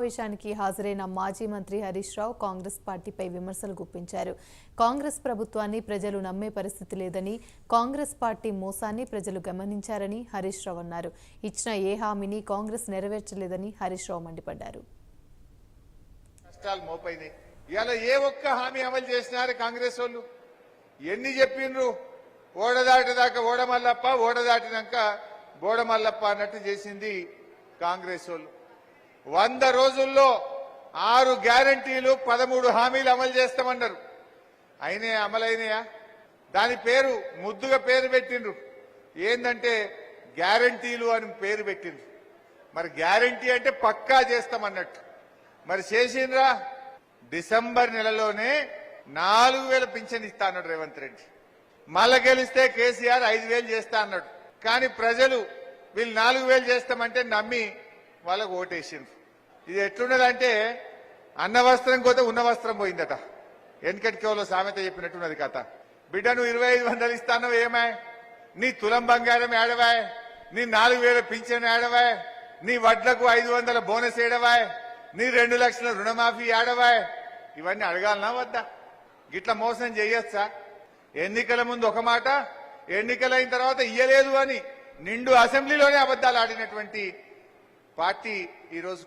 సమావేశానికి హాజరైన మాజీ మంత్రి హరీష్ రావు కాంగ్రెస్ పార్టీపై విమర్శలు గుప్పించారు. కాంగ్రెస్ ప్రభుత్వాన్ని ప్రజలు నమ్మే పరిస్థితి లేదని, కాంగ్రెస్ పార్టీ మోసాన్ని ప్రజలు గమనించారని హరీష్ రావు అన్నారు. ఇచ్చిన ఏ హామీని కాంగ్రెస్ నెరవేర్చలేదని హరీష్ రావు మండిపడ్డారు. ఏ ఒక్క హామీ అమలు చేసినారు కాంగ్రెస్ వాళ్ళు? ఎన్ని చెప్పిండ్రు? ఓడదాటిదాకా ఓడమల్లప్ప, ఓడదాటినాక బోడమల్లప్ప అన్నట్టు చేసింది కాంగ్రెస్ వాళ్ళు. 100 రోజుల్లో 6 గ్యారంటీలు 13 హామీలు అమలు చేస్తామన్నారు. అయినా అమలైనయా? దాని పేరు ముద్దుగా పేరు పెట్టిండ్రు. ఏందంటే గ్యారంటీలు అని పేరు పెట్టిండ్రు. మరి గ్యారంటీ అంటే పక్కా చేస్తామన్నట్టు. మరి చేసిండ్రా? డిసెంబర్ నెలలోనే 4000 పింఛన్ ఇస్తా అన్నాడు రేవంత్ రెడ్డి. మళ్ళా గెలిస్తే కేసీఆర్ 5000 చేస్తా అన్నాడు. కానీ ప్రజలు వీళ్ళు 4000 చేస్తామంటే నమ్మి వాళ్ళకు ఓటేసిండ్రు. ఇది ఎట్లున్నదంటే అన్న వస్త్రం కోతే ఉన్న వస్త్రం పోయిందట. వెనకటికేవలో సామెత చెప్పినట్టున్నది కథ. బిడ్డ నువ్వు 2500 ఇస్తానో ఏమా? నీ తులం బంగారం ఏడవా? నీ 4000 పింఛన్ ఏడవా? నీ వడ్లకు 500 బోనస్ ఏడవా? నీ 2 లక్షల రుణమాఫీ ఏడవా? ఇవన్నీ అడగాలనా వద్దా? గిట్ల మోసం చేయొచ్చా? ఎన్నికల ముందు ఒక మాట, ఎన్నికలైన తర్వాత ఇయ్యలేదు అని నిండు అసెంబ్లీలోనే అబద్దాలు ఆడినటువంటి పార్టీ ఈరోజు